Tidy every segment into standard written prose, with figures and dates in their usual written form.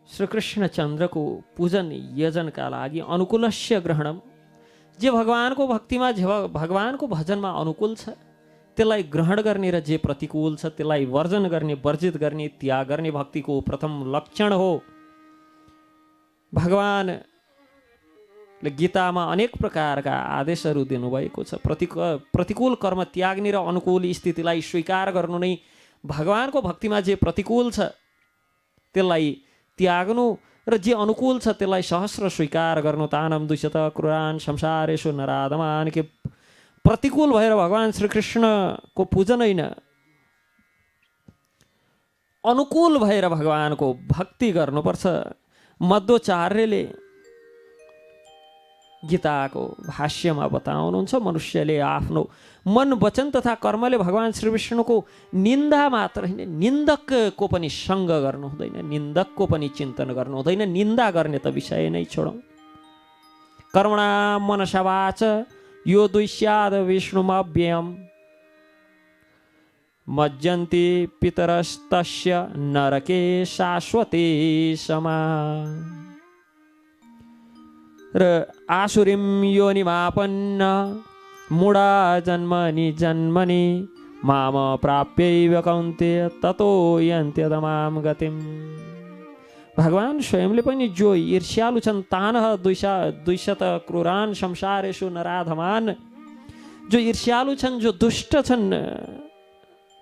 श्रीकृष्णचन्द्रको पूजन यजनका लागि अनुकूलस्य ग्रहणम, जे भगवानको भक्तिमा भगवानको भजनमा अनुकूल छ त्यसलाई ग्रहण गर्ने र जे प्रतिकूल छ त्यसलाई वर्जन गर्ने, वर्जित गर्ने, त्याग गर्ने भक्तिको प्रथम लक्षण हो। भगवानले गीतामा अनेक प्रकारका आदेशहरू दिनुभएको छ। प्रतिकूल कर्म त्याग्ने र अनुकूल स्थितिलाई स्वीकार गर्नु नै भगवानको भक्तिमा जे प्रतिकूल छ त्यसलाई त्याग्नु र जे अनुकूल छ त्यसलाई सहस्र स्वीकार गर्नु। तानम दुष्यत क्रूरान संसारेषु नराधमान, के प्रतिकूल भएर भगवान श्रीकृष्णको पूजन होइन, अनुकूल भएर भगवानको भक्ति गर्नुपर्छ। मध्वाचार्यले गीताको भाष्यमा बताउनुहुन्छ, मनुष्यले आफ्नो मन, वचन तथा कर्मले भगवान श्री विष्णुको निन्दा मात्र होइन, निन्दकको पनि सङ्ग गर्नु हुँदैन, निन्दकको पनि चिन्तन गर्नु हुँदैन। निन्दा गर्ने त विषय नै छोडौँ। कर्मणा मनसा वाच यो द्विष्याद विष्णुमव्ययम् मज्जन्ति पितरस्तस्य नरके शाश्वते समा। र आसुरीं योनिमापन्न मूढा जन्मनि जन्मनि माम प्राप्यैव कौन्तेय ततो यन्त्यदमां गतिम्। भगवान स्वयंले पनि जो ईर्ष्यालु छन्, तानः द्विशत क्रूरान संसारेषु नराधमान, जो ईर्ष्यालु छन्, जो दुष्ट छन्,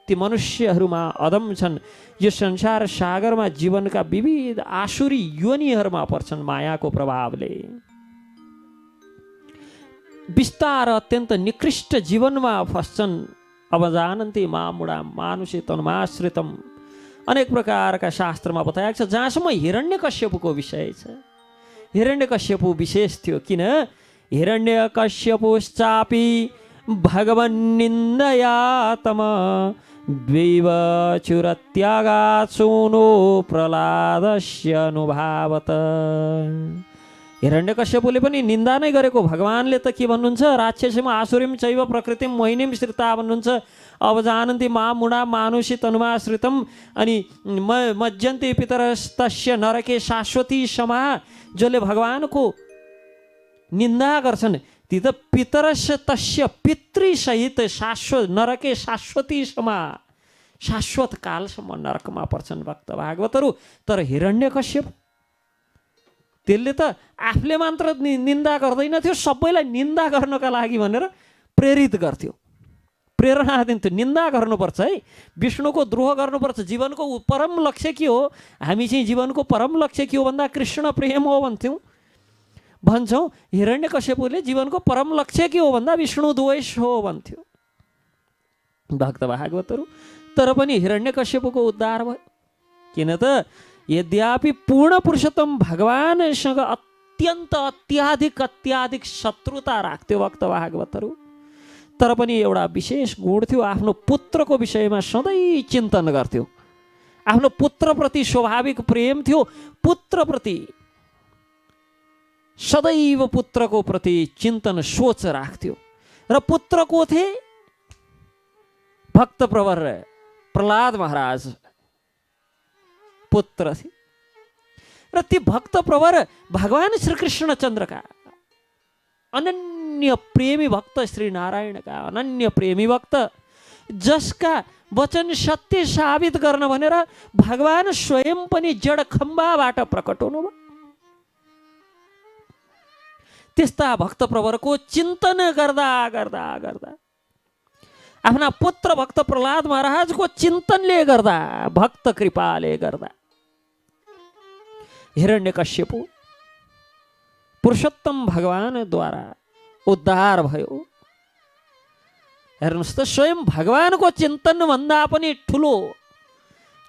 ती मनुष्यहरूमा अदम छन्। यो संसार सागरमा जीवनका विविध आसुरी योनिहरूमा पर्छन् मायाको प्रभावले। विस्तार अत्यन्त निकृष्ट जीवनमा फस्छन्। अब जानन्ति मामुडा मानुषे तन्माश्रितम, अनेक प्रकारका शास्त्रमा बताएको छ। जहाँसम्म हिरण्यकश्यपको विषय छ, हिरण्यकश्यप विशेष थियो। किन? हिरण्यकश्यपुश्चापि भगवन्निन्दया तम द्वैवचुरत्यागात् सूनो प्रह्लादस्य अनुभावत। हिरण्यकश्यपले पनि निन्दा नै गरेको। भगवानले त के भन्नुहुन्छ? राक्षसीम आसुरीम चैव प्रकृतिम मोहिनीम श्रिता भन्नुहुन्छ। अब जानन्ति मामुडा मानुषी तनुमाश्रितम, अनि मज्जन्ति पितरस्तस्य नरके शाश्वती समा। जसले भगवानको निन्दा गर्छन् ती त पितरस्य तस्य पितृसहित शाश्वत नरके शाश्वती समा, शाश्वत कालसम्म नरकमा पर्छन् भक्त भागवतहरू। तर हिरण्यकश्यप त्यसले त आफूले मात्र निन्दा गर्दैन थियो, सबैलाई निन्दा गर्नका लागि भनेर प्रेरित गर्थ्यो, प्रेरणा दिन्थ्यो। निन्दा गर्नुपर्छ है, विष्णुको द्रोह गर्नुपर्छ। जीवनको परम लक्ष्य के हो? हामी चाहिँ जीवनको परम लक्ष्य के हो भन्दा कृष्ण प्रेम हो भन्छौँ। हिरण्यकश्यपले जीवनको परम लक्ष्य के हो भन्दा विष्णु द्वेष हो भन्थ्यो भक्त भागवतहरू। तर पनि हिरण्यकश्यपको उद्धार भयो। किन त? यद्यपि पूर्ण पुरुषोत्तम भगवानसँग अत्यन्त अत्याधिक शत्रुता राख्थ्यो भक्त भागवतहरू, तर पनि एउटा विशेष गुण थियो। आफ्नो पुत्रको विषयमा सधैँ चिन्तन गर्थ्यो। आफ्नो पुत्रप्रति स्वाभाविक प्रेम थियो। पुत्रप्रति सदैव पुत्रको प्रति चिन्तन सोच राख्थ्यो। र पुत्र को थिए? भक्त प्रवर प्रह्लाद महाराज पुत्र थिए। र ती भक्त प्रवर भगवान श्रीकृष्ण चन्द्रका अनन्य प्रेमी भक्त, श्री नारायणका अनन्य प्रेमी भक्त, जसका वचन सत्य साबित गर्न भनेर भगवान स्वयं पनि जड खम्बाबाट प्रकट हुनुभयो। त्यस्ता भक्त प्रवरको चिन्तन गर्दा गर्दा गर्दा आफ्ना पुत्र भक्त प्रह्लाद महाराजको चिन्तनले गर्दा, भक्त कृपाले गर्दा हिरण्यकश्यप पुरुषोत्तम भगवानद्वारा उद्धार भयो। हेर्नुहोस् त, स्वयं भगवानको चिन्तन भन्दा पनि ठुलो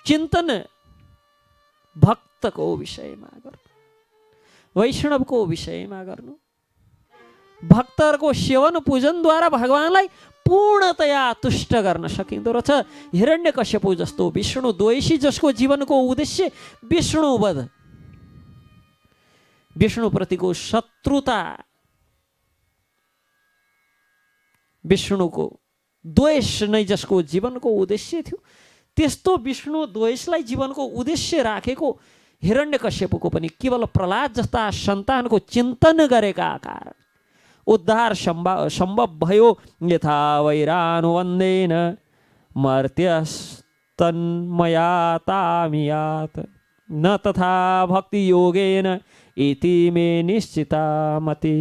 चिन्तन भक्तको विषयमा गर्नु, वैष्णवको विषयमा गर्नु। भक्तहरूको सेवन पूजनद्वारा भगवानलाई पूर्णतया तुष्ट गर्न सकिँदो रहेछ। हिरण्यकश्यप जस्तो विष्णु द्वेषी, जसको जीवनको उद्देश्य विष्णुवध, विष्णुप्रतिको शत्रुता, विष्णुको द्वेष नै जसको जीवनको उद्देश्य थियो, त्यस्तो विष्णु द्वेषलाई जीवनको उद्देश्य राखेको हिरण्यकश्यपको पनि केवल प्रहलाद जस्ता सन्तानको चिन्तन गरेका कारण उद्धार सम्भव भयो। यथा वैरानुवन्देन मर्त्यस्तन्मयातामियात् न तथा भक्ति योगेन इति मे निश्चिता मति।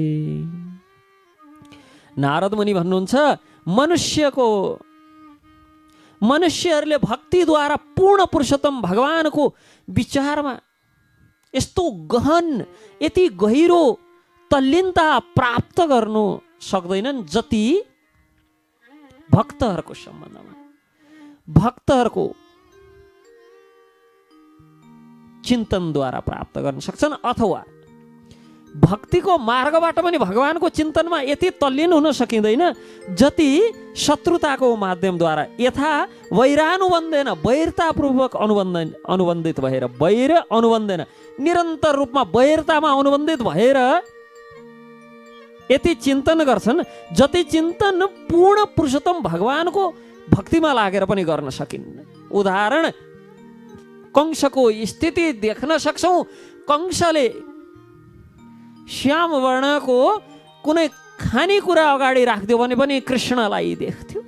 नारद मुनि भन्नुहुन्छ मनुष्यहरूले भक्तिद्वारा पूर्ण पुरुषोत्तम भगवानको विचारमा यस्तो गहन यति गहिरो तल्लीनता प्राप्त गर्नु सक्दैनन् जति भक्तहरूको सम्बन्धमा भक्तहरूको चिन्तनद्वारा प्राप्त गर्न सक्छन्। अथवा भक्तिको मार्गबाट पनि भगवानको चिन्तनमा यति तल्लीन हुन सकिँदैन जति शत्रुताको माध्यमद्वारा। यथा वैरानुबन्धेन वैरतापूर्वक अनुबन्धित भएर वैर अनुबन्धेन निरन्तर रूपमा वैरतामा अनुबन्धित भएर यति चिन्तन गर्छन् जति चिन्तन पूर्ण पुरुषोत्तम भगवानको भक्तिमा लागेर पनि गर्न सकिन्न। उदाहरण कंसको स्थिति देख्न सक्छौँ। कंसले श्याम वर्णको कुनै खानेकुरा अगाडि राखिदियो भने पनि कृष्णलाई देख्थ्यो।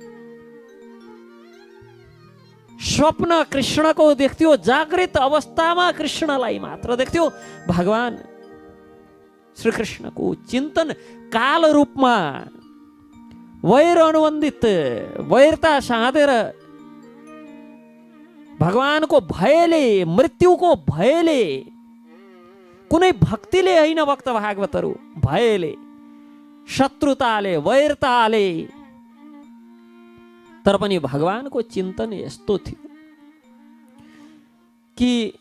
स्वप्न कृष्णको देख्थ्यो, जागृत अवस्थामा कृष्णलाई मात्र देख्थ्यो। भगवान श्रीकृष्णको चिन्तन काल रूपमा वैर अनुबन्धित वैरता साँधेर भगवानको भयले मृत्युको भयले कुनै भक्तिले होइन भक्त भागवतहरू भयले शत्रुताले वैरताले तर पनि भगवानको चिन्तन यस्तो थियो कि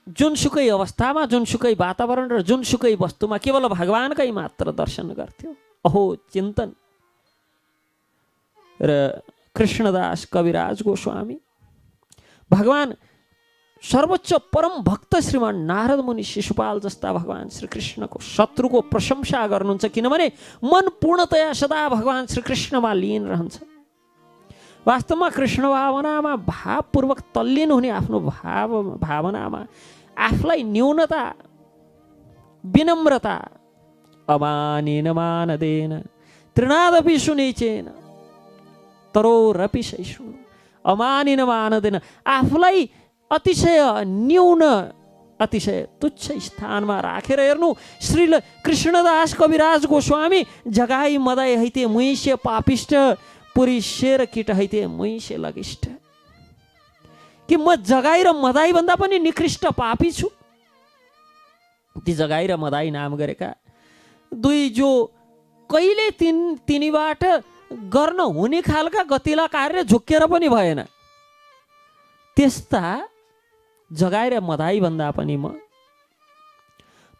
जुनसुकै अवस्थामा जुनसुकै वातावरण र जुनसुकै वस्तुमा केवल भगवानकै मात्र दर्शन गर्थ्यो। अहो चिन्तन। र कृष्णदास कविराज गोस्वामी भगवान सर्वोच्च परम भक्त श्रीमान नारद मुनि शिशुपाल जस्ता भगवान श्रीकृष्णको शत्रुको प्रशंसा गर्नुहुन्छ, किनभने मन पूर्णतया सदा भगवान श्रीकृष्णमा लीन रहन्छ। वास्तवमा कृष्ण भावनामा भावपूर्वक तल्लीन हुने आफ्नो भावनामा आफूलाई न्यूनता विनम्रता अमानेन मानदेन तृणादपि सुनिचेन तरोरपि सहिष्णु अमानेन मानदेन आफूलाई अतिशय न्यून अतिशय तुच्छ स्थानमा राखेर हेर्नु। श्री कृष्णदास कविराज गोस्वामी जगाई मदाई हैते मुइसे पापिष्ट पुरी शेर किट हैते मुइसे लगिष्ट कि म जगाई र मदाई भन्दा पनि निकृष्ट पापी छु। ती जगाई र मदाई नाम गरेका दुई जो कहिले तिनीबाट गर्न हुने खालका गतिला कार्य झुक्केर पनि भएन, त्यस्ता जगाई र मदाई भन्दा पनि म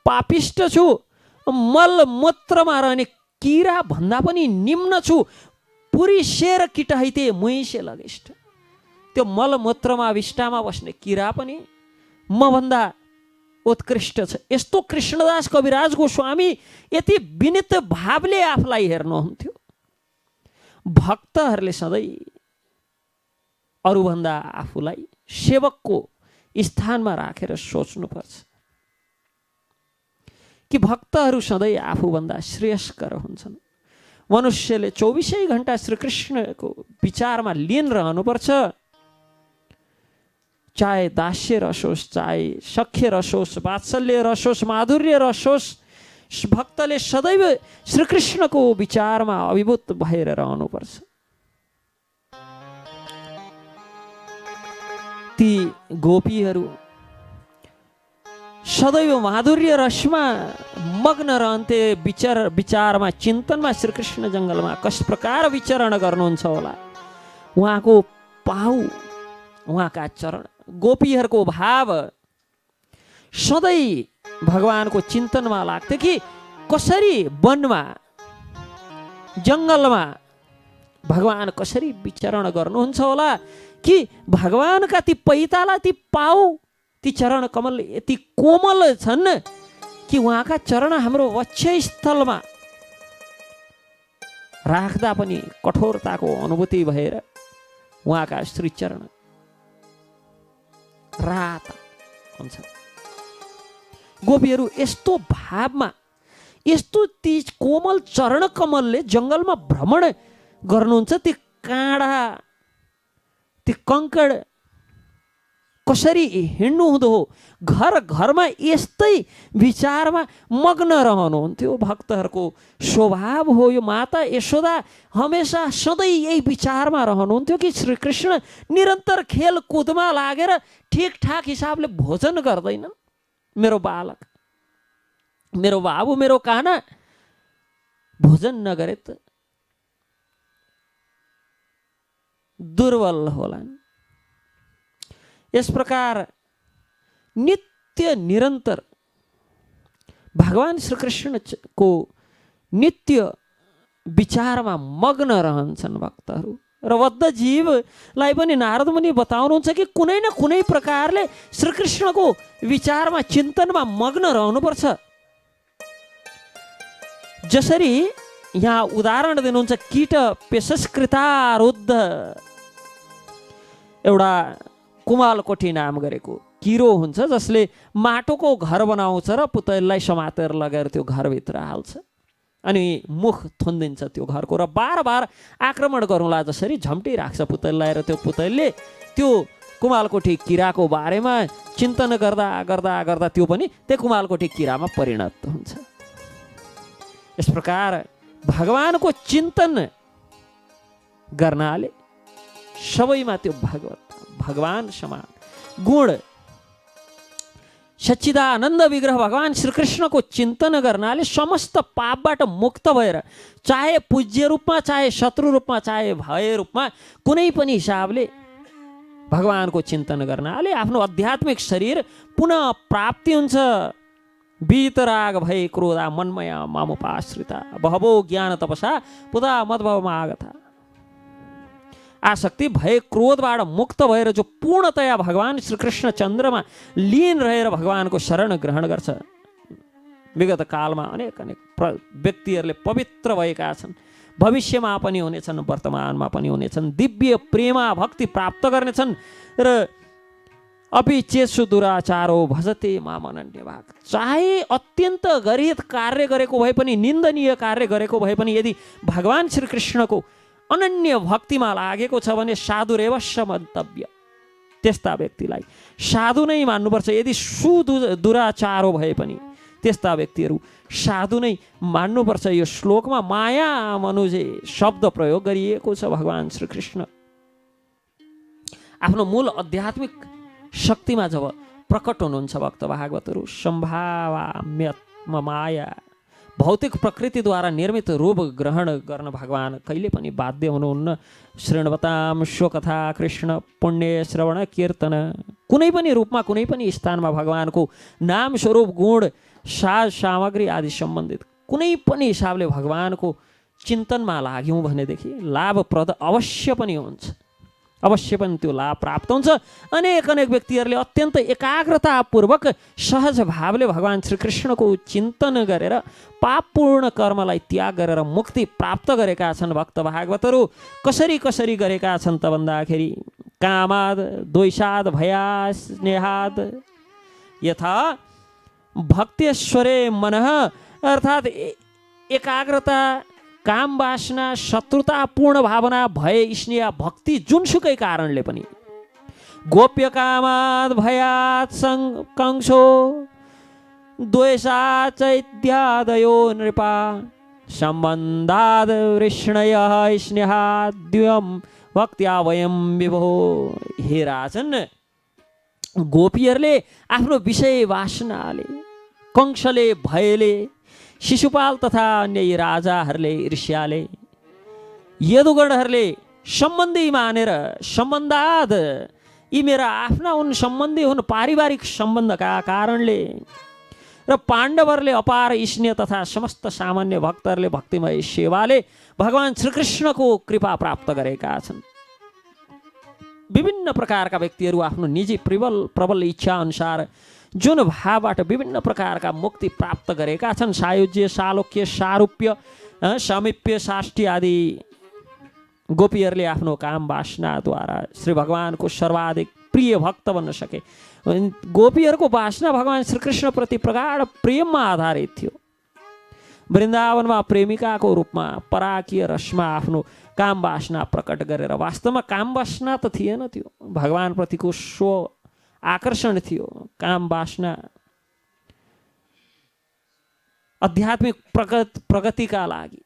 पापिष्ट छु। मल मूत्रमा रहने किरा भन्दा पनि निम्न छु। पुरी शेर किट हैते मुइसे लगिष्ट त्यो मल मूत्रमा विष्टामा बस्ने किरा पनि म भन्दा उत्कृष्ट छ। यस्तो कृष्णदास कविराज गोस्वामी यति विनित भावले आफूलाई हेर्नुहुन्थ्यो। भक्तहरूले सधैँ अरूभन्दा आफूलाई सेवकको स्थानमा राखेर सोच्नुपर्छ कि भक्तहरू सधैँ आफूभन्दा श्रेयस्कर हुन्छन्। मनुष्यले 24 घण्टा श्रीकृष्णको विचारमा लीन रहनुपर्छ। चाहे दास्य रस होस्, चाहे सख्य रस होस्, वात्सल्य रस होस्, माधुर्य रस होस्, भक्तले सदैव श्रीकृष्णको विचारमा अभिभूत भएर रहनुपर्छ। ती गोपीहरू सदैव माधुर्य रसमा मग्न रहन्थे। विचारमा चिन्तनमा श्रीकृष्ण जङ्गलमा कस प्रकार विचरण गर्नुहुन्छ होला। उहाँको पाउ उहाँका चरण गोपीहरूको भाव सधैँ भगवानको चिन्तनमा लाग्थ्यो कि कसरी वनमा जङ्गलमा भगवान कसरी विचरण गर्नुहुन्छ होला कि भगवानका ती पैताला ती पाउ ती चरण कमल यति कोमल छन् कि उहाँका चरण हाम्रो वक्षस्थलमा राख्दा पनि कठोरताको अनुभूति भएर उहाँका श्री चरण राता हुन्छ। गोपीहरू यस्तो भावमा, यस्तो ती कोमल चरण कमलले जङ्गलमा भ्रमण गर्नुहुन्छ। ती काँडा, ती कङ्कड कसरी हिँड्नु हुँदो हो, घर घरमा यस्तै विचारमा मग्न रहनुहुन्थ्यो। भक्तहरूको स्वभाव हो यो। माता यशोदा हमेसा सधैँ यही विचारमा रहनुहुन्थ्यो कि श्रीकृष्ण निरन्तर खेलकुदमा लागेर ठिकठाक हिसाबले भोजन गर्दैनन्। मेरो बालक, मेरो बाबु, मेरो काना भोजन नगरे त दुर्बल होलान्। यस प्रकार नित्य निरन्तर भगवान श्रीकृष्णको नित्य विचारमा मग्न रहन्छन् भक्तहरू। र बद्ध जीवलाई पनि नारद मुनि बताउनुहुन्छ कि कुनै न कुनै प्रकारले श्रीकृष्णको विचारमा, चिन्तनमा मग्न रहनुपर्छ। जसरी यहाँ उदाहरण दिनुहुन्छ, कीट पेशस्कृतारुद्ध एउटा कुमालकोठी नाम गरेको किरो हुन्छ, जसले माटोको घर बनाउँछ र पुतलीलाई समातेर लगेर त्यो घरभित्र हाल्छ अनि मुख थुनिदिन्छ त्यो घरको, र बार बार आक्रमण गरौँला जसरी झम्टिराख्छ पुतलीलाई। र त्यो पुतलीले त्यो कुमालकोठी किराको बारेमा चिन्तन गर्दा गर्दा गर्दा त्यो पनि त्यो कुमालकोठी किरामा परिणत हुन्छ। यस प्रकार भगवानको चिन्तन गर्नाले सबैमा त्यो भगवान समान गुण, सच्चिदानन्द विग्रह भगवान श्रीकृष्णको चिन्तन गर्नाले समस्त पापबाट मुक्त भएर, चाहे पूज्य रूपमा, चाहे शत्रु रूपमा, चाहे भय रूपमा, कुनै पनि हिसाबले भगवानको चिन्तन गर्नाले आफ्नो आध्यात्मिक शरीर पुनः प्राप्ति हुन्छ। वीतराग भय क्रोधा मन्मया मामुपाश्रिता बहवो ज्ञान तपसा पुदा मद्भवमा आगता। आसक्ति भय क्रोधबाट मुक्त भएर जो पूर्णतया भगवान श्रीकृष्ण चन्द्रमा लीन रहेर भगवानको शरण ग्रहण गर्छ, विगत कालमा अनेक अनेक व्यक्तिहरूले पवित्र भएका छन्, भविष्यमा पनि हुनेछन्, वर्तमानमा पनि हुनेछन्, दिव्य प्रेमा भक्ति प्राप्त गर्नेछन्। र अपि चेसु दुराचारो भजते मामनन्य भाग, चाहे अत्यन्त गरिब कार्य गरेको भए पनि, निन्दनीय कार्य गरेको भए पनि, यदि भगवान श्रीकृष्णको अनन्य भक्तिमा लागेको छ भने साधुरेवश्य मन्तव्य, त्यस्ता व्यक्तिलाई साधु नै मान्नुपर्छ। यदि सुदुराचारो भए पनि त्यस्ता व्यक्तिहरू साधु नै मान्नुपर्छ। यो श्लोकमा माया मनुजे शब्द प्रयोग गरिएको छ। भगवान श्रीकृष्ण आफ्नो मूल आध्यात्मिक शक्तिमा जब प्रकट हुनुहुन्छ भक्त भागवतहरू, सम्भावाम्यत्म माया, भौतिक प्रकृतिद्वारा निर्मित रूप ग्रहण गर्न भगवान कहिले पनि बाध्य हुनुहुन्न। श्रृण्वतां स्वकथा कृष्ण पुण्य श्रवण कीर्तन, कुनै पनि रूपमा, कुनै पनि स्थानमा भगवानको नाम स्वरूप गुण साज सामग्री आदि सम्बन्धित कुनै पनि हिसाबले भगवानको चिन्तनमा लाग्यौँ भनेदेखि लाभप्रद अवश्य पनि हुन्छ, अवश्य पनि त्यो लाभ प्राप्त हुन्छ। अनेक अनेक व्यक्तिहरूले अत्यन्त एकाग्रतापूर्वक सहज भावले भगवान श्रीकृष्णको चिन्तन गरेर पापपूर्ण कर्मलाई त्याग गरेर मुक्ति प्राप्त गरेका छन् भक्त भागवतहरू। कसरी कसरी गरेका छन् त भन्दाखेरि, कामाद द्वैषाद भयास स्नेहाद यथा भक्तेश्वरे मनः, अर्थात् एकाग्रता, काम वासना, शत्रुतापूर्ण भावना, भय, स्नेह, भक्ति जुनसुकै कारणले पनि, गोप्य कामाद भयात कंसो द्वेषात् चैत्यादयो नृपा सम्बन्धाद वृष्णय स्नेहाद द्वयम भक्त्या वयम विभो। हे राजन, गोपीहरूले आफ्नो विषय वासनाले, कंसले, भयले, शिशुपाल तथा अन्य राजाहरूले ईर्ष्याले, यदुगणहरूले सम्बन्धी मानेर, सम्बन्धाद, यी मेरा आफ्ना हुन्, सम्बन्धी हुन्, पारिवारिक सम्बन्धका कारणले, र पाण्डवहरूले अपार स्नेह तथा समस्त सामान्य भक्तहरूले भक्तिमय सेवाले भगवान श्रीकृष्णको कृपा प्राप्त गरेका छन्। विभिन्न प्रकारका व्यक्तिहरू आफ्नो निजी प्रबल इच्छा अनुसार जुन भावबाट विभिन्न प्रकारका मुक्ति प्राप्त गरेका छन्, सायुज्य, सालोक्य, सारूप्य, समीप्य, साष्टी आदि गोपीहरूले आफ्नो काम वासनाद्वारा श्री भगवानको सर्वाधिक प्रिय भक्त बन्न सके। गोपीहरूको वासना भगवान श्रीकृष्णप्रति प्रगाढ प्रेममा आधारित थियो। वृन्दावनमा प्रेमिकाको रूपमा पराकीय रसमा आफ्नो काम वासना प्रकट गरेर, वास्तवमा काम वासना त थिएन, त्यो भगवानप्रतिको स्व आकर्षण थियो। काम वासना आध्यात्मिक प्रगतिका लागि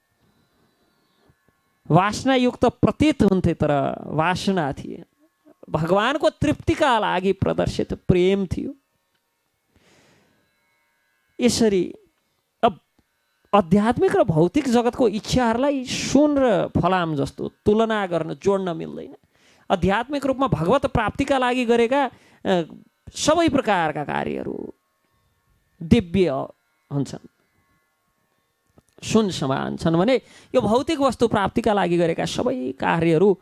वासनायुक्त प्रतीत हुन्थे, तर वासना थिए। भगवानको तृप्तिका लागि प्रदर्शित प्रेम थियो। यसरी अब आध्यात्मिक र भौतिक जगतको इच्छाहरूलाई सुन र फलाम जस्तो तुलना गर्न जोड्न मिल्दैन। आध्यात्मिक रूपमा भगवत प्राप्तिका लागि गरेका सबै प्रकारका कार्यहरू दिव्य हुन्छन्, सुन समान छन् भने यो भौतिक वस्तु प्राप्तिका लागि गरेका सबै कार्यहरू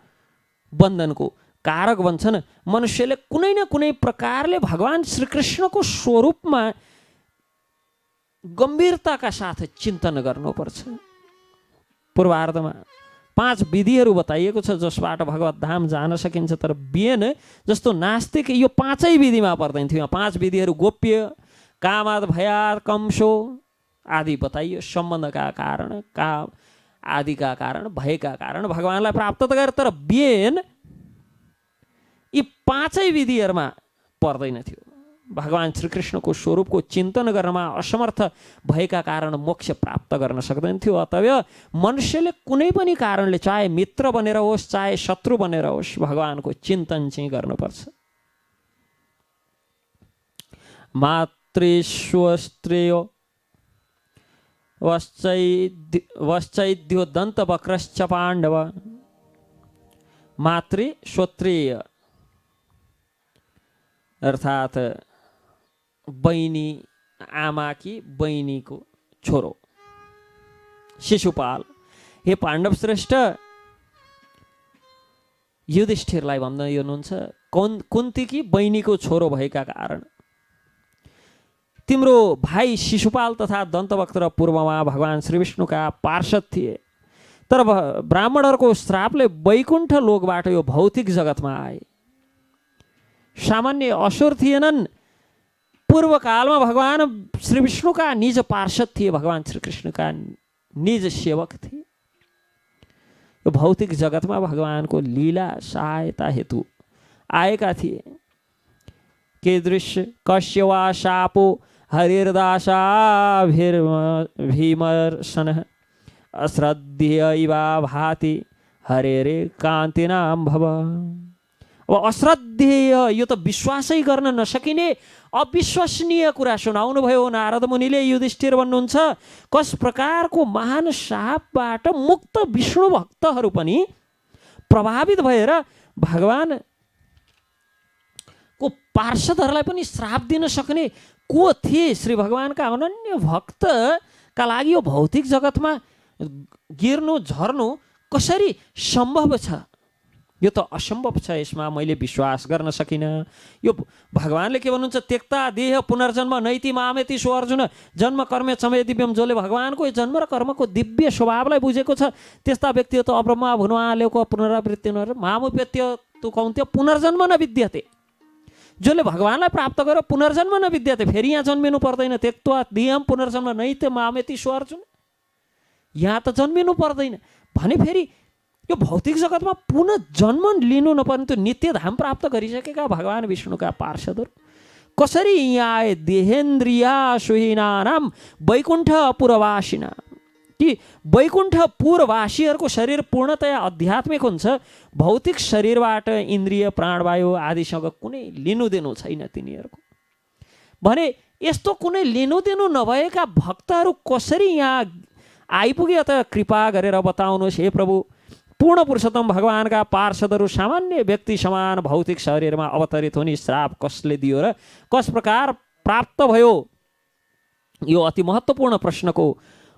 बन्धनको कारक बन्छन्। मनुष्यले कुनै न कुनै प्रकारले भगवान श्रीकृष्णको स्वरूपमा गम्भीरताका साथ चिन्तन गर्नुपर्छ। पूर्वार्धमा 5 विधिहरू बताइएको छ जसबाट भगवत धाम जान सकिन्छ, तर बिएन जस्तो नास्तिक यो 5 विधिमा पर्दैन थियो। 5 विधिहरू गोप्य, कामाद भयाद कमशो आदि बताइयो। सम्बन्धका कारण, काम आदिका कारण, भयका कारण भगवानलाई प्राप्त त गरे, तर बिएन यी 5 विधिहरूमा पर्दैन थियो। भगवान श्रीकृष्णको स्वरूपको चिन्तन गर्नमा असमर्थ भएका कारण मोक्ष प्राप्त गर्न सक्दैन थियो। अतएव मनुष्यले कुनै पनि कारणले, चाहे मित्र बनेर होस् चाहे शत्रु बनेर होस्, भगवानको चिन्तन चाहिँ गर्नुपर्छ। मातृश्वस्त्रेय वश्चैद्यो दन्तवक्रश्च पाण्डव। मातृश्वत्रेय अर्थात् बहिनी, आमाकी बहिनीको छोरो शिशुपाल। हे पाण्डव श्रेष्ठ, युधिष्ठिरलाई भन्दै हुनुहुन्छ, कुन्तीकी बहिनीको छोरो भएका कारण तिम्रो भाइ शिशुपाल तथा दन्तवक्त र पूर्वमा भगवान श्रीविष्णुका पार्षद थिए, तर ब्राह्मणहरूको श्रापले वैकुण्ठ लोकबाट यो भौतिक जगतमा आए। सामान्य असुर थिएनन्, पूर्व कालमा भगवान श्रीविष्णुका निज पार्षद थिए, भगवान श्रीकृष्णका निज सेवक थिए। यो भौतिक जगतमा भगवानको लीला सहायता हेतु आएका थिए। कीदृश कस्य वा शापो हरिर्दासा भीमर्शन अश्रद्धेयैवा भाति हरेरे कान्तिनाम भव। अब अश्रद्धेय यो त विश्वासै गर्न नसकिने अविश्वसनीय कुरा सुनाउनु भयो नारद मुनिले। युधिष्ठिर भन्नुहुन्छ, कस प्रकारको महान शापबाट मुक्त विष्णु भक्तहरू पनि प्रभावित भएर भगवान को पार्षदहरूलाई पनि श्राप दिन सक्ने को थिए? श्री भगवानका अनन्य भक्तका लागि यो भौतिक जगतमा गिर्नु झर्नु कसरी सम्भव छ? यो त असम्भव छ, यसमा मैले विश्वास गर्न सकिनँ। यो भगवानले के भन्नुहुन्छ, त्यक्ता देह पुनर्जन्म नैति मामेति सो अर्जुन जन्म कर्मे चमे दिव्यम। जसले भगवानको यो जन्म र कर्मको दिव्य स्वभावलाई बुझेको छ त्यस्ता व्यक्ति त अब्रह्मा भुनुवालेको पुनरावृत्ति नर मामुपेत्य तु कौन्त्य पुनर्जन्म न विद्यते। जसले भगवानलाई प्राप्त गरेर पुनर्जन्म न विद्यते, फेरि यहाँ जन्मिनु पर्दैन। त्यक्त्वा देहम पुनर्जन्म नैते मामेति सो अर्जुन, यहाँ त जन्मिनु पर्दैन भने फेरि यो भौतिक जगतमा पुनः जन्म लिनु नपर्ने त्यो नित्य धाम प्राप्त गरिसकेका भगवान विष्णुका पार्षदहरू कसरी यहाँ आए? देहेन्द्रिया सुहीनानाम वैकुण्ठ पुरवासिना, कि वैकुण्ठ पुरवासीहरूको शरीर पूर्णतया आध्यात्मिक हुन्छ, भौतिक शरीरबाट इन्द्रिय प्राणवायु आदिसँग कुनै लिनुदिनु छैन तिनीहरूको। भने यस्तो कुनै लिनुदिनु नभएका भक्तहरू कसरी यहाँ आइपुगे? अत कृपा गरेर बताउनुहोस् हे प्रभु। पूर्ण पुरुषोत्तम भगवानका पार्षदहरू सामान्य व्यक्ति समान भौतिक शरीरमा अवतरित हुने श्राप कसले दियो र कस प्रकार प्राप्त भयो? यो अति महत्त्वपूर्ण प्रश्नको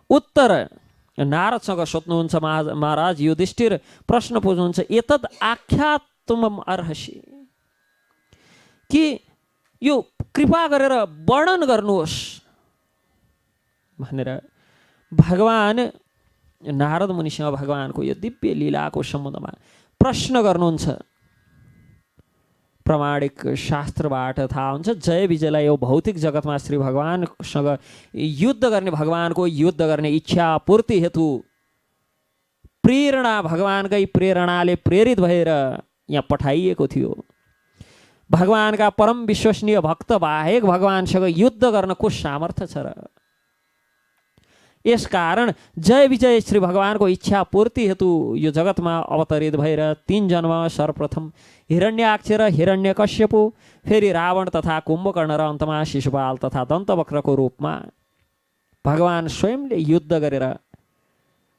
उत्तर नारदसँग सोध्नुहुन्छ महाराज युधिष्ठिर। प्रश्न बुझ्नुहुन्छ, एतद् आख्यातुमम अर्हसि, कि यो कृपा गरेर वर्णन गर्नुहोस् भनेर भगवान नारद मुनिसँग भगवानको यो दिव्य लीलाको सम्बन्धमा प्रश्न गर्नुहुन्छ। प्रामाणिक शास्त्रबाट थाहा हुन्छ। जय विजयलाई यो भौतिक जगतमा श्री भगवानसँग युद्ध गर्ने, भगवानको युद्ध गर्ने इच्छा पूर्ति हेतु प्रेरणा, भगवानकै प्रेरणाले प्रेरित भएर यहाँ पठाइएको थियो। भगवानका परम विश्वसनीय भक्त बाहेक भगवानसँग युद्ध गर्न को सामर्थ्य छ र? यसकारण जय विजय श्री भगवानको इच्छा पूर्ति हेतु यो जगतमा अवतरित भएर 3 जन्म, सर्वप्रथम हिरण्याक्ष र हिरण्यकश्यपु, फेरि रावण तथा कुम्भकर्ण र अन्तमा शिशुपाल तथा दन्तवक्रको रूपमा भगवान स्वयंले युद्ध गरेर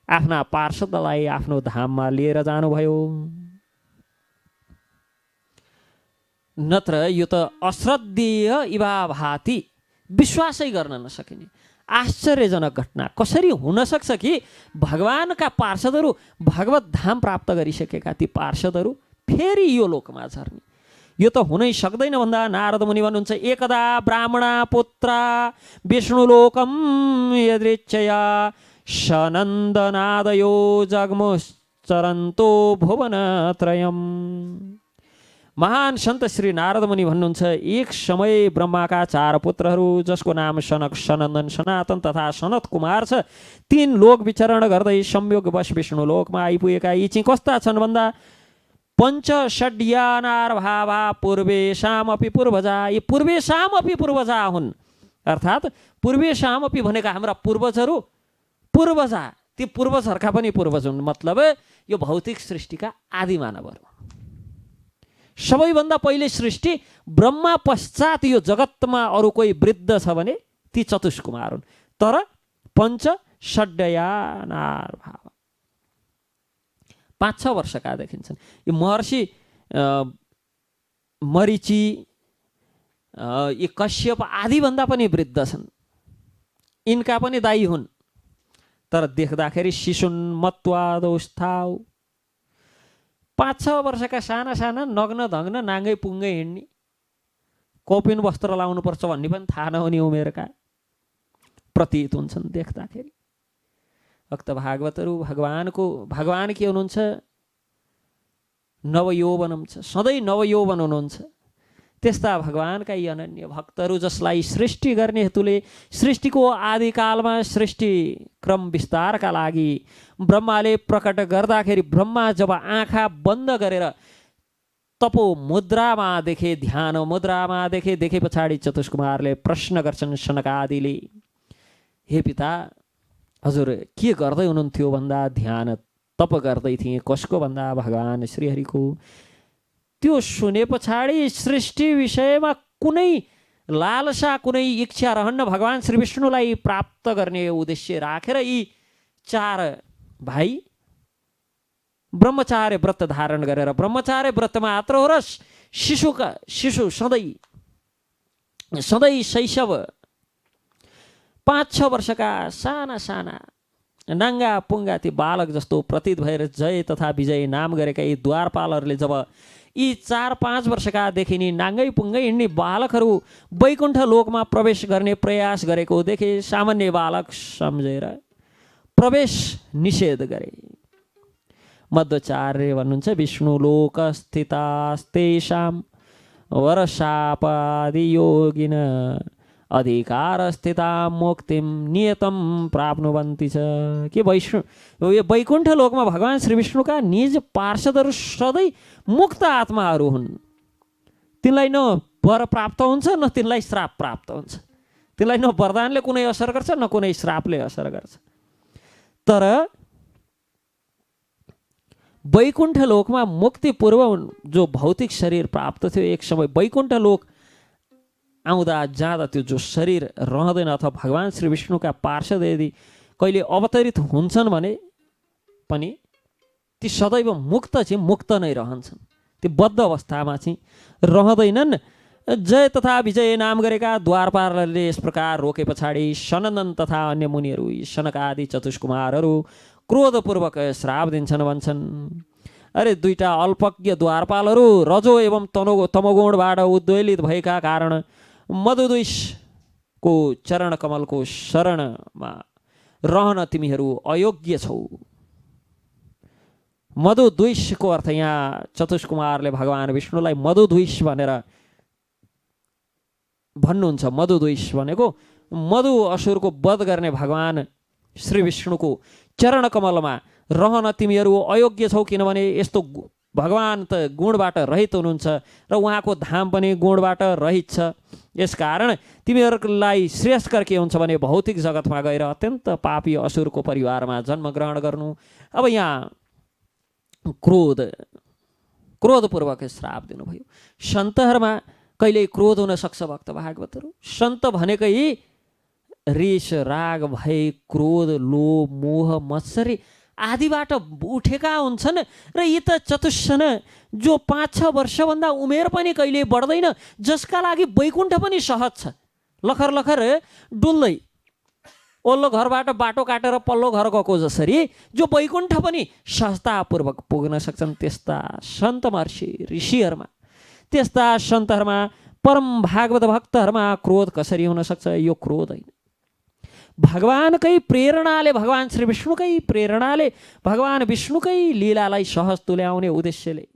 आफ्ना पार्षदलाई आफ्नो धाममा लिएर जानुभयो। नत्र यो त अश्रद्धेय इवा भाति, विश्वासै गर्न नसकिने आश्चर्यजनक घटना कसरी हुन सक्छ कि भगवानका पार्षदहरू भगवत धाम प्राप्त गरिसकेका ती पार्षदहरू फेरि यो लोकमा झर्ने? यो त हुनै सक्दैन भन्दा नारद मुनि भन्नुहुन्छ, एकदा ब्राह्मणा पुत्रा विष्णुलोकम यदृच्छया सनन्दनादयो जग्मुश्चरन्तो भुवनत्रयम्। महान सन्त श्री नारद मुनि भन्नुहुन्छ, एक समय ब्रह्माका 4 पुत्रहरू जसको नाम सनक, सनन्दन, सनातन तथा सनत कुमार छ, 3 लोक विचरण गर्दै संयोगवश विष्णु लोकमा आइपुगेका। यी चाहिँ कस्ता छन् भन्दा पञ्च षड्यानार भावा पूर्वेशाम अपि पूर्वजा। यी पूर्वेशाम अपि पूर्वजा हुन्, अर्थात् पूर्वेशाम अपि भनेका हाम्रा पूर्वजहरू, पूर्वजा ती पूर्वजहरूका पनि पूर्वज हुन्। मतलब यो भौतिक सृष्टिका आदि मानवहरू, सबैभन्दा पहिले सृष्टि ब्रह्मा पश्चात यो जगतमा अरू कोही वृद्ध छ भने ती चतुष्कुमार हुन्। तर पञ्च षड्यानार भाव 5-6 वर्षका देखिन्छन्। यो महर्षि मरीचि, यी कश्यप आदिभन्दा पनि वृद्ध छन्, यिनका पनि दाई हुन्। तर देख्दाखेरि शिशुन मत्वादोस्थाउ, 5-6 वर्षका साना साना नग्न धग्न नाङ्गै पुङ्गै हिँड्ने, कौपिन वस्त्र लाउनुपर्छ भन्ने पनि थाहा नहुने उमेरका प्रतीत हुन्छन् देख्दाखेरि। भक्त भागवतहरू भगवान के हुनुहुन्छ? नवयौवनम छ, सधैँ नवयौवन हुनुहुन्छ। त्यस्ता भगवानका यी अनन्य भक्तहरू जसलाई सृष्टि गर्ने हेतुले सृष्टिको आदिकालमा सृष्टि क्रम विस्तारका लागि ब्रह्माले प्रकट गर्दाखेरि ब्रह्मा जब आँखा बन्द गरेर तपो मुद्रामा देखे, ध्यान मुद्रामा देखे पछाडि चतुष्कुमारले प्रश्न गर्छन् सनक आदिले, हे पिता हजुर के गर्दै हुनुहुन्थ्यो भन्दा ध्यान तप गर्दै थिएँ। कसको भन्दा भगवान श्रीहरिको। त्यो सुने पछाडि सृष्टि विषयमा कुनै लालसा, कुनै इच्छा रहन्न। भगवान श्री विष्णुलाई प्राप्त गर्ने उद्देश्य राखेर यी 4 भाइ ब्रह्मचार्य व्रत धारण गरेर, ब्रह्मचार्य व्रत मात्र हो र शिशु सधैँ शैशव 5-6 वर्षका साना साना नाङ्गा पुङ्गा ती बालक जस्तो प्रतीत भएर जय तथा विजय नाम गरेका यी द्वारपालहरूले जब यी 4-5 वर्षकादेखि नि नाङ्गै पुङ्गै हिँड्ने बालकहरू वैकुण्ठ लोकमा प्रवेश गर्ने प्रयास गरेको देखे सामान्य बालक सम्झेर प्रवेश निषेध गरे। मध्वाचार्य भन्नुहुन्छ, विष्णु लोक स्थितास्तेषां वरशापादि योगिन अधिकार स्थिता मुक्तिम नियतम प्राप्नुवन्ति छ। के वैकुण्ठ लोकमा भगवान श्री विष्णुका निज पार्षदहरू सधैँ मुक्त आत्माहरू हुन्। तिनलाई न वर प्राप्त हुन्छ न तिनलाई श्राप प्राप्त हुन्छ। तिनलाई न वरदानले कुनै असर गर्छ न कुनै श्रापले असर गर्छ। तर वैकुण्ठ लोकमा मुक्ति पूर्व जो भौतिक शरीर प्राप्त थियो, एक समय वैकुण्ठ लोक आउँदा जाँदा त्यो जो शरीर रहँदैन, अथवा भगवान श्री विष्णुका पार्षद यदि कहिले अवतरित हुन्छन् भने पनि ती सदैव मुक्त नै रहन्छन्। ती बद्ध अवस्थामा चाहिँ रहँदैनन्। जय तथा विजय नाम गरेका द्वारपालहरूले यस प्रकार रोके पछाडि सनन्दन तथा अन्य मुनिहरू, सनक आदि चतुष्कुमारहरू क्रोधपूर्वक श्राप दिन्छन्, भन्छन्, अरे 2टा अल्पज्ञ द्वारपालहरू रजो एवं तमोगुणबाट उद्वेलित भएका कारण मधुद्विषको चरण कमलको शरणमा रहन तिमीहरू अयोग्य छौ। मधुद्विषको अर्थ यहाँ चतुष्कुमारले भगवान विष्णुलाई मधुद्विष भनेर भन्नुहुन्छ। मधुद्विष भनेको मधु असुरको वध गर्ने भगवान श्री विष्णुको चरण कमलमा रहन तिमीहरू अयोग्य छौ, किनभने यस्तो भगवान त गुणबाट रहित हुनुहुन्छ र उहाँको धाम पनि गुणबाट रहित छ। यसकारण तिमीहरूलाई श्रेयस्कर के हुन्छ भने भौतिक जगतमा गएर अत्यन्त पापी असुरको परिवारमा जन्म ग्रहण गर्नु। अब यहाँ क्रोधपूर्वक श्राप दिनुभयो। सन्तहरूमा कहिले क्रोध हुन सक्छ भक्त भागवतहरू। सन्त भनेकै रिस राग भय क्रोध लोभ मोह मत्सरी आदिबाट उठेका हुन्छन् र यी त चतुष्सन जो 5-6 वर्षभन्दा उमेर पनि कहिले बढ्दैन, जसका लागि वैकुण्ठ पनि सहज छ। लखर लखर डुल्दै ओल्लो घरबाट बाटो काटेर पल्लो घर गएको जसरी जो वैकुण्ठ पनि सहजतापूर्वक पुग्न सक्छन्, त्यस्ता सन्त महर्षि ऋषिहरूमा, त्यस्ता सन्तहरूमा परम भागवत भक्तहरूमा क्रोध कसरी हुन सक्छ? यो क्रोध होइन, भगवानकै प्रेरणाले, भगवान श्री विष्णुकै प्रेरणाले, भगवान विष्णुकै लीलालाई सहज तुल्याउने उद्देश्यले